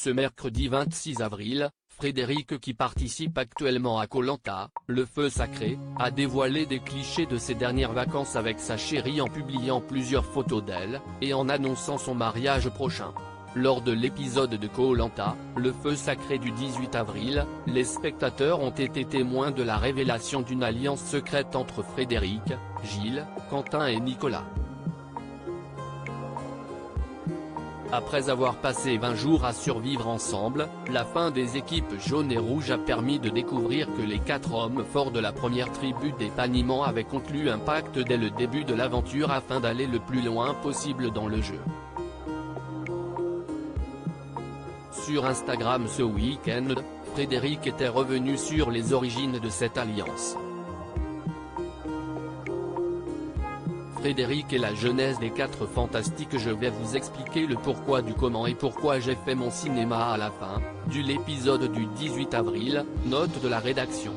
Ce mercredi 26 avril, Frédéric, qui participe actuellement à Koh Lanta, le feu sacré, a dévoilé des clichés de ses dernières vacances avec sa chérie en publiant plusieurs photos d'elle, et en annonçant son mariage prochain. Lors de l'épisode de Koh Lanta, le feu sacré du 18 avril, les spectateurs ont été témoins de la révélation d'une alliance secrète entre Frédéric, Gilles, Quentin et Nicolas. Après avoir passé 20 jours à survivre ensemble, la fin des équipes jaunes et rouges a permis de découvrir que les 4 hommes forts de la première tribu des Panimans avaient conclu un pacte dès le début de l'aventure afin d'aller le plus loin possible dans le jeu. Sur Instagram ce week-end, Frédéric était revenu sur les origines de cette alliance. Frédéric et la genèse des 4 fantastiques. Je vais vous expliquer le pourquoi du comment et pourquoi j'ai fait mon cinéma à la fin, de l'épisode du 18 avril, note de la rédaction.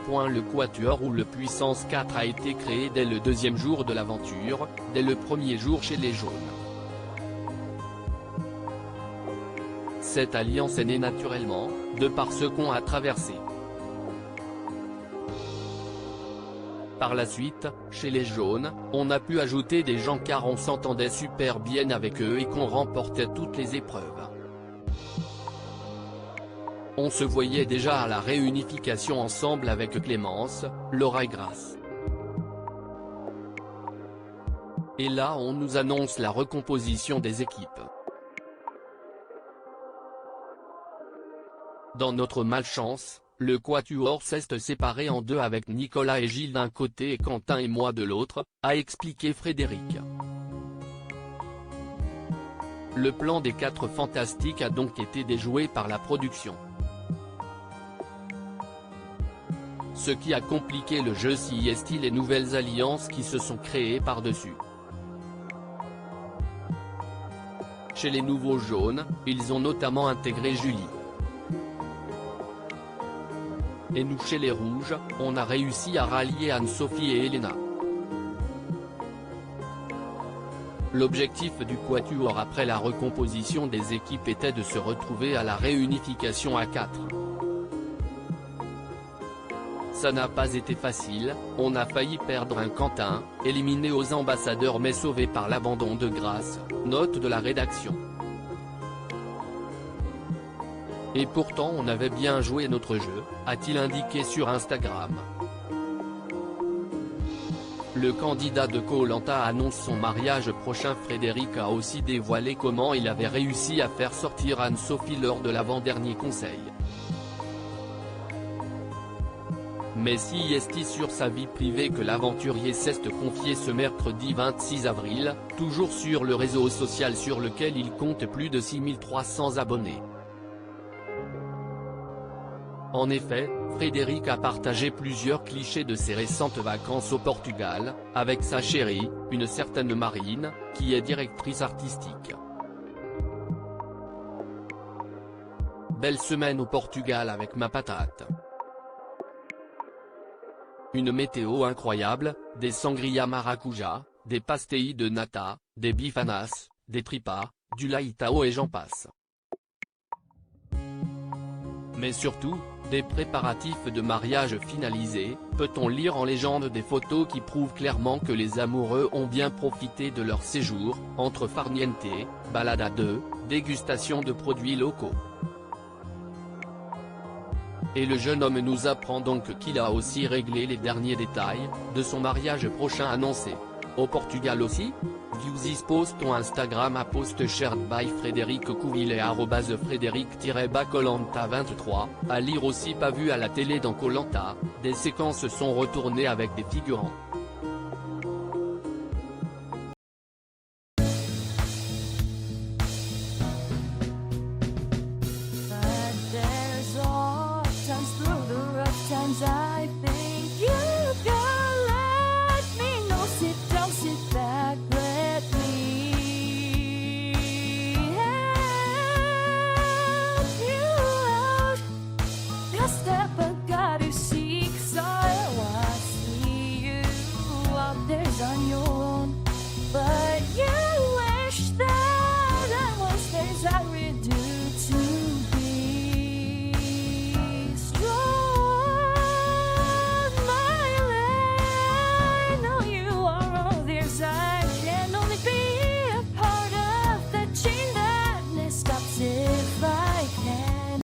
Le Quatuor ou le Puissance 4 a été créé dès le 2e jour de l'aventure, dès le 1er jour chez les jaunes. Cette alliance est née naturellement, de par ce qu'on a traversé. Par la suite, chez les jaunes, on a pu ajouter des gens car on s'entendait super bien avec eux et qu'on remportait toutes les épreuves. On se voyait déjà à la réunification ensemble avec Clémence, Laura et Grace. Et là on nous annonce la recomposition des équipes. Dans notre malchance, le Quatuor s'est séparé en deux avec Nicolas et Gilles d'un côté et Quentin et moi de l'autre, a expliqué Frédéric. Le plan des 4 fantastiques a donc été déjoué par la production. Ce qui a compliqué le jeu si est les nouvelles alliances qui se sont créées par-dessus. Chez les nouveaux jaunes, ils ont notamment intégré Julie. Et nous chez les rouges, on a réussi à rallier Anne-Sophie et Elena. L'objectif du Quatuor après la recomposition des équipes était de se retrouver à la réunification à 4. Ça n'a pas été facile, on a failli perdre un Quentin, éliminé aux ambassadeurs mais sauvé par l'abandon de Grace, note de la rédaction. Et pourtant on avait bien joué notre jeu, a-t-il indiqué sur Instagram. Le candidat de Koh Lanta annonce son mariage prochain. Frédéric a aussi dévoilé comment il avait réussi à faire sortir Anne-Sophie lors de l'avant-dernier conseil. Mais si est sur sa vie privée que l'aventurier s'est confié ce mercredi 26 avril, toujours sur le réseau social sur lequel il compte plus de 6300 abonnés. En effet, Frédéric a partagé plusieurs clichés de ses récentes vacances au Portugal, avec sa chérie, une certaine Marine, qui est directrice artistique. Belle semaine au Portugal avec ma patate. Une météo incroyable, des sangria maracuja, des pastéis de nata, des bifanas, des tripas, du laitao et j'en passe. Mais surtout, des préparatifs de mariage finalisés, peut-on lire en légende des photos qui prouvent clairement que les amoureux ont bien profité de leur séjour, entre farniente, balade à deux, dégustation de produits locaux. Et le jeune homme nous apprend donc qu'il a aussi réglé les derniers détails, de son mariage prochain annoncé. Au Portugal aussi? View this post on Instagram à post shared by Frédéric Couvillé @Frédéric-Koh-Lanta23, à lire aussi. Pas vu à la télé dans Koh Lanta, des séquences sont retournées avec des figurants. But there's all times through the rough times I've been